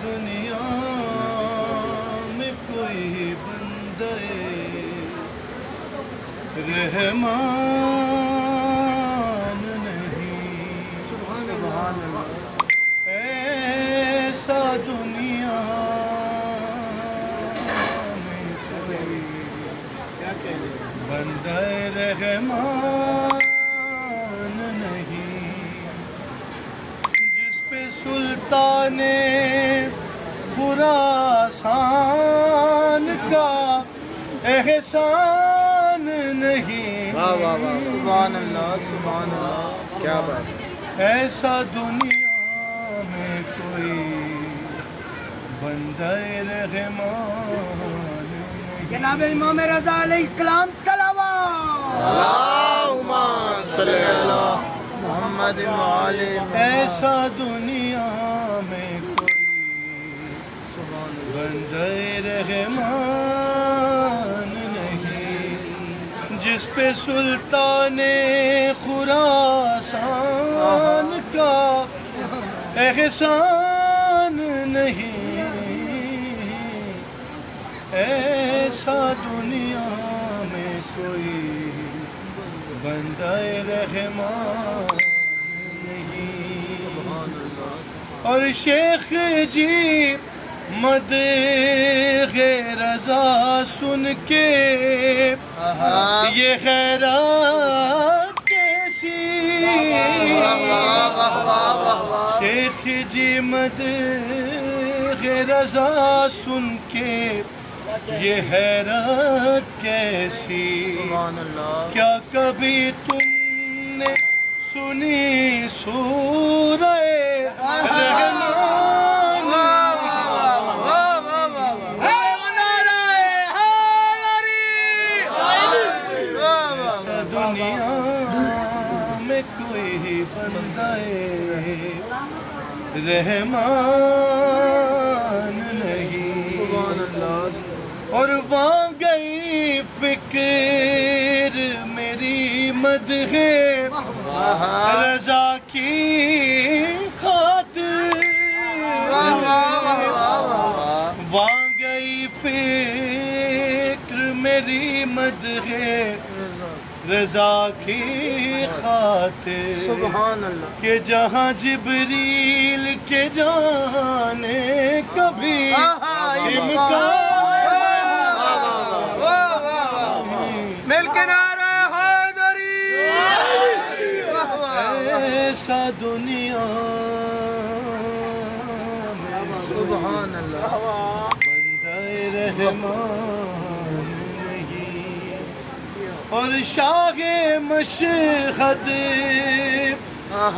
دنیا میں کوئی بندے رحمان نہیں، ایسا دنیا میں کوئی بندے رحمان نہیں، جس پہ سلطان خراسان کا احسان نہیں۔ سبحان اللہ، سبحان اللہ، کیا بات ہے۔ ایسا دنیا میں کوئی بندہ رحمان نہیں۔ جناب امام رضا علیہ السلام صلوات۔ اللہم صلی اللہ محمد وآل محمد۔ ایسا دنیا میں کوئی بندہ رحمان نہیں، جس پہ سلطان خراسان کا احسان نہیں، ایسا دنیا میں کوئی بندہ رحمان نہیں۔ اور شیخ جی مدح رضا سن کے یہ خیرات کیسی، شیخ جی مدح رضا سن کے یہ حیرت کیسی، کیا کبھی تم نے سنی سورہ رحمان؟ دنیا میں کوئی بندہ رحمان نہیں، اور وہاں گئی فکر میری مدح رضا کی خاطر، وہاں گئی فکر میری مدح رضا کی خاطر، سبحان اللہ، کہ جہاں جبریل کے جانے کبھی مل کے نعرہ حیدری۔ ایسا دنیا میں سبحان اللہ، بندہ رحمان نہیں، اور شاہ مشہد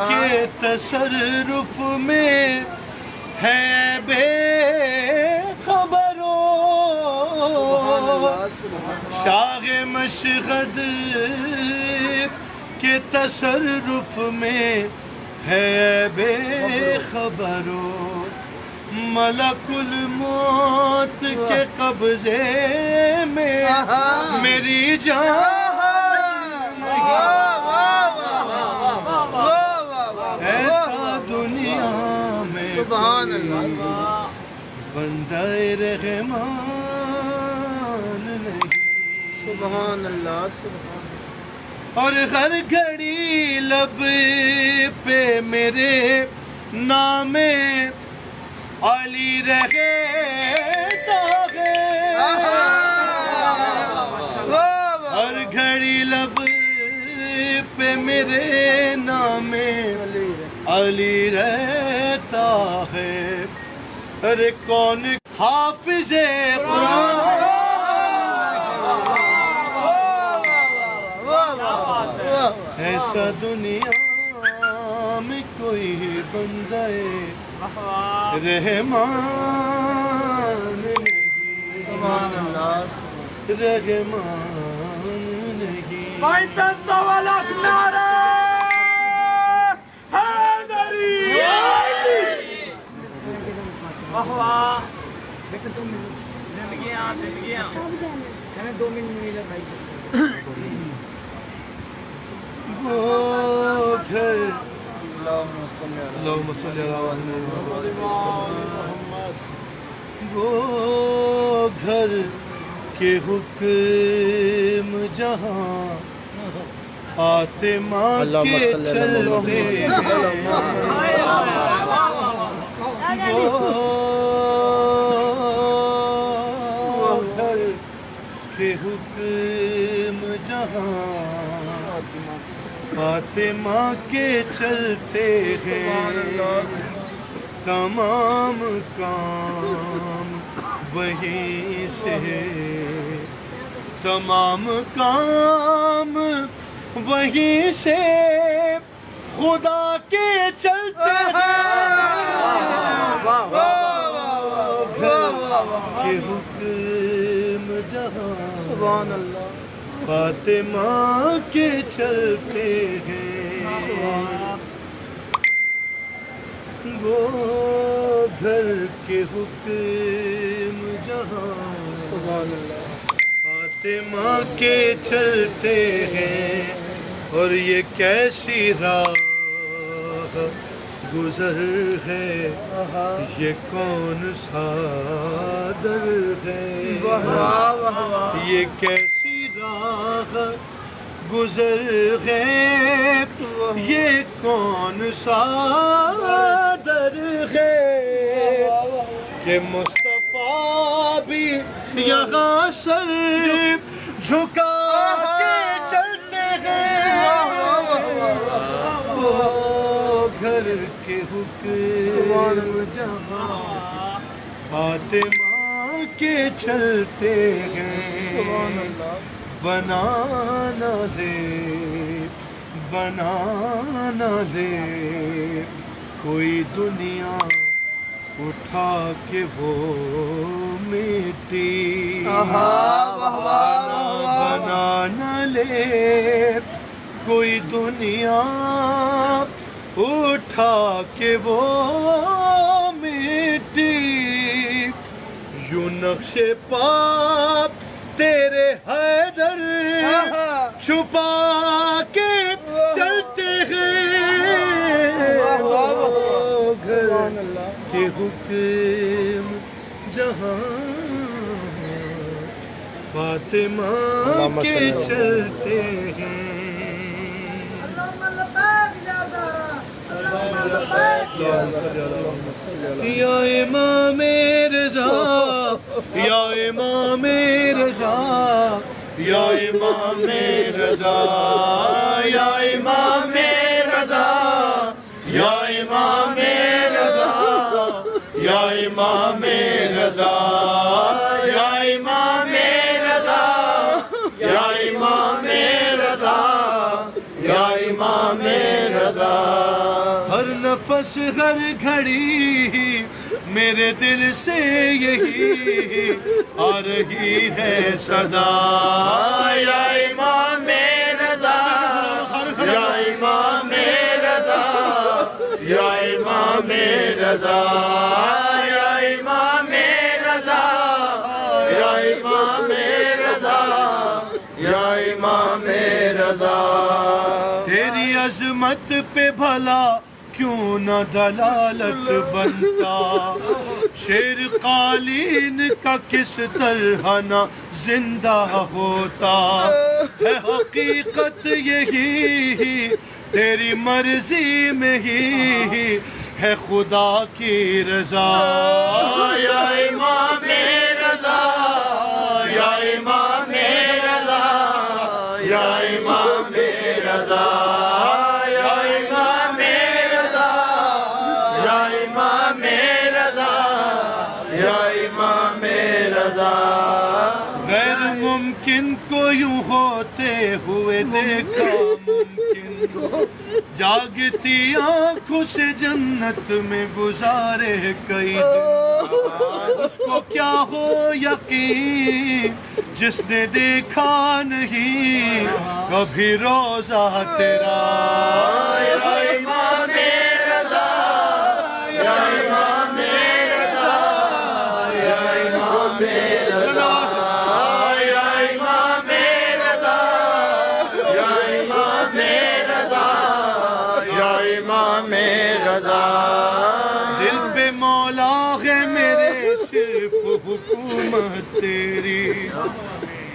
کے تصرف میں ہے بے خبرو، شاہ مشہد کے تصرف میں ہے بے خبرو، ملک الموت کے قبضے میں میری جان نہیں، ایسا دنیا میں سبحان اللہ، بندہ رحمان نہیں، سبحان اللہ، سبحان اور ہر گھڑی لب پہ میرے نام علی رہتا ہے، ہر گھڑی لب پہ میرے نام علی رہتا ہے، ارے کون حافظ قرآن، ایسا دنیا میں کوئی بندہ رحمان نہیں، سبحان اللہ، رحمان نہیں۔ 55 لاکھ نعرہ حیدری۔ واہ واہ، زندگیاں ہمیں 2 منٹ ملے بھائی۔ وہ گھر اللہم صلی اللہ اللہم صلی اللہ علیہ وسلم وہ گھر کے حکم جہاں آتے ماں کے چلتے ہیں وہ گھر کے حکم جہاں فاطمہ کے چلتے ہیں تمام کام وہیں سے تمام کام وہیں سے خدا کے چلتے ہیں کے حکم جہاں سبحان اللہ فاطمہ کے چلتے ہیں وہ گھر کے حکم جہاں سبحان اللہ فاطمہ کے چلتے ہیں اور یہ کیسی راہ گزر ہے یہ کون سا در ہے یہ کیسی راہ گزر ہے یہ کون سا در ہے کہ مصطفیٰ بھی یہاں سر جھکا کے چلتے ہیں وہ گھر کے حکم جہاں فاطمہ کے چلتے ہیں بنانا دے کوئی دنیا اٹھا کے وہ مٹی بنانا لے کوئی دنیا اٹھا کے وہ مٹی یوں نقش پا تیرے حیدر چھپا کے چلتے ہیں گھر کے حکم جہاں فاطمہ کے چلتے ہیں یا امام رضا یا امام رضا یا امام رضا یا امام رضا یا امام رضا یا امام رضا یا امام رضا یا امام رضا یا امام رضا ہر نفس ہر گھڑی میرے دل سے یہی آ رہی ہے صدا یا امام رضا یا امام رضا یا امام رضا یا امام رضا یا امام رضا یا امام رضا تیری عظمت پہ بھلا کیوں نہ دلالت بنتا شیر قالین کا کس طرح نہ زندہ ہوتا ہے حقیقت یہی تیری مرضی میں ہی ہے خدا کی رضا یا امام رضا یا امام رضا یا امام رضا غیر ممکن کو یوں ہوتے ہوئے دیکھا ممکن جاگتی آنکھوں سے جنت میں گزارے کئی دن اس کو کیا ہو یقین جس نے دیکھا نہیں کبھی روزہ تیرا یا امام رضا یا امام رضا یا امام رضا یا امام رضا یا امام رضا یا امام رضا دل پہ مولا ہے میرے صرف حکومت تیری،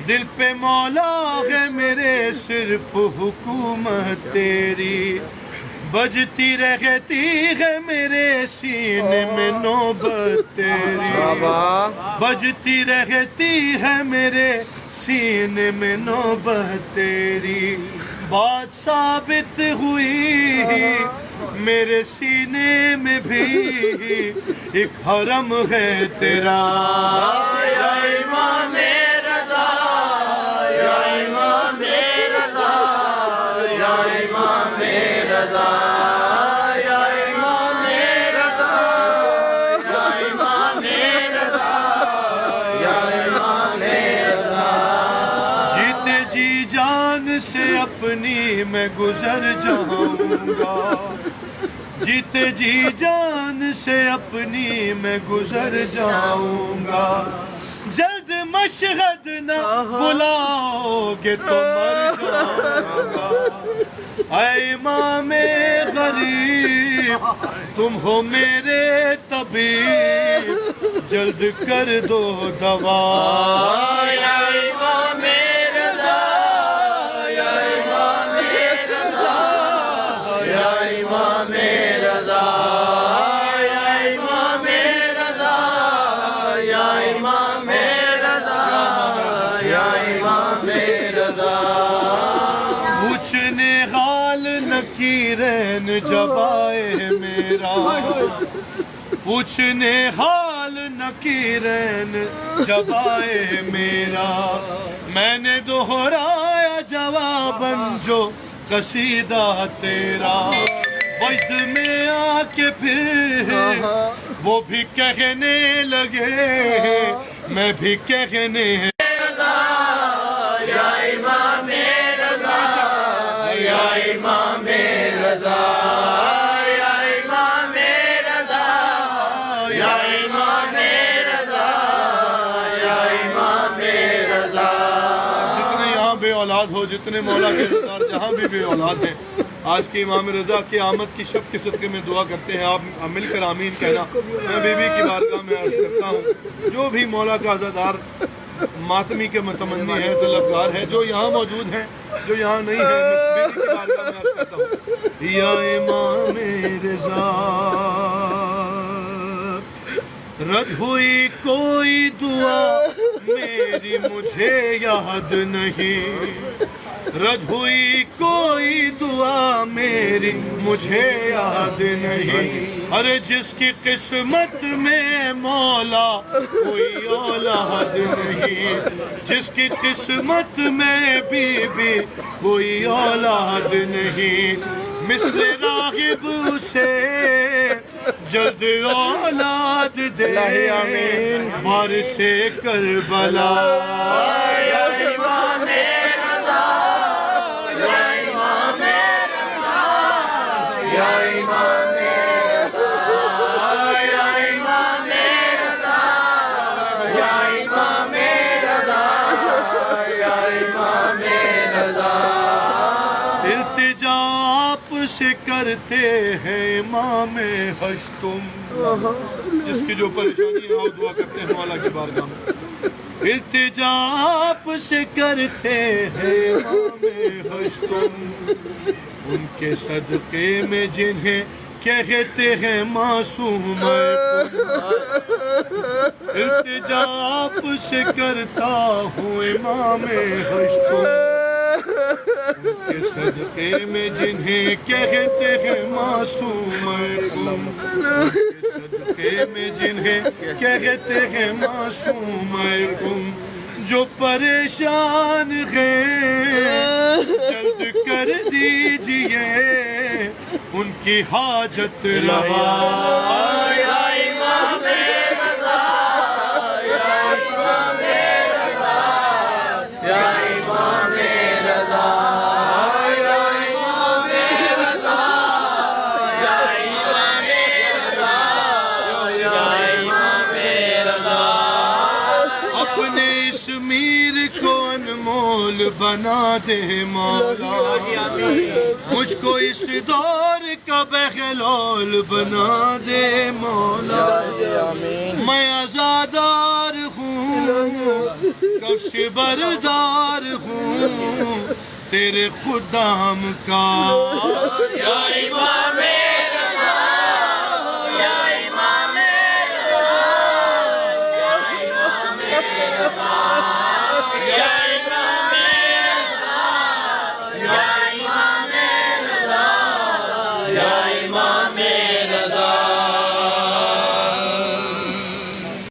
دل پہ مولا ہے میرے صرف حکومت تیری، بجتی رہتی ہے میرے سینے میں نوبت تیری، بجتی رہتی ہے میرے سینے میں نوبت تیری، بات ثابت ہوئی میرے سینے میں بھی ایک حرم ہے تیرا، یا امام رضا، یا امام رضا، یا امام رضا، یا امام رضا، یا امام رضا، یا امام رضا، جیتے جی جان سے اپنی میں گزر جاؤں گا، جیتے جی جان سے اپنی میں گزر جاؤں گا، جلد مشہد نہ بلاؤ گے تو مر جاؤں گا، اے امام غریب تم ہو میرے طبیب، جلد کر دو دوا، یا امام رضا، یا امام رضا، یا امام رضا، یا امام رضا، یا امام رضا، یا امام رضا، پوچھنے حال نکیرین جب آئے میرا، پوچھنے حال نکیرین جب آئے میرا، میں نے دہرایا جواباً جو قصیدہ تیرا، وجد میں آ کے پھر وہ بھی کہنے لگے، میں بھی کہنے رضا، یا امام رضا، یا امام رضا، یا امام رضا، یا امام رضا، یا امام رضا، جتنے یہاں بے اولاد ہو، جتنے مولا کے رضا جہاں بھی بے اولاد ہیں، آج کے امام رضا کی آمد کی شب کے صدقے میں دعا کرتے ہیں، آپ مل کر آمین کہنا۔ میں بی بی کی بارگاہ میں عرض کرتا ہوں، جو بھی مولا کا عزادار ماتمی کے متمنی ہے، طلبگار ہے، جو یہاں موجود ہیں، جو یہاں نہیں ہیں، بی بی کی بارگاہ میں عرض کرتا ہوں، یا امام رضا، رد ہوئی کوئی دعا میری مجھے یاد نہیں، رد ہوئی کوئی دعا میری مجھے یاد نہیں، ارے جس کی قسمت میں مولا کوئی اولاد نہیں، جس کی قسمت میں بی بی کوئی اولاد نہیں، مثل راغب اسے جلد اولاد دے، وارث کربلا، یا امام رضا، یا امام رضا، یا امام رضا، یا امام رضا، یا امام رضا، یا امام رضا، التجا آپ سے کرتے ہیں امام ہشتم، جس کی جو پریشانی ہے وہ دعا کرتے ہیں مولا کی بارگاہ میں، التجا آپ سے کرتے ہیں امام ہشتم، ان کے صدقے میں جنہیں کہتے ہیں معصوم، التجا آپ سے کرتا ہوں امام ہشتم، ان کے صدقے میں جنہیں کہتے ہیں معصوم، ان کے صدقے میں جنہیں کہتے ہیں معصوم، جو پریشان ہیں جلد کر دیجئے ان کی حاجت روا، یا امام رضا، یا امام رضا، یا امام رضا، یا امام رضا، یا امام رضا، یا امام رضا، اپنے اس میر کو انمول بنا دے مولا، مجھ کو اس دور کا بخلول بنا دے مولا آمین میں عزادار ہوں کفش بردار ہوں تیرے خدام کا یا امام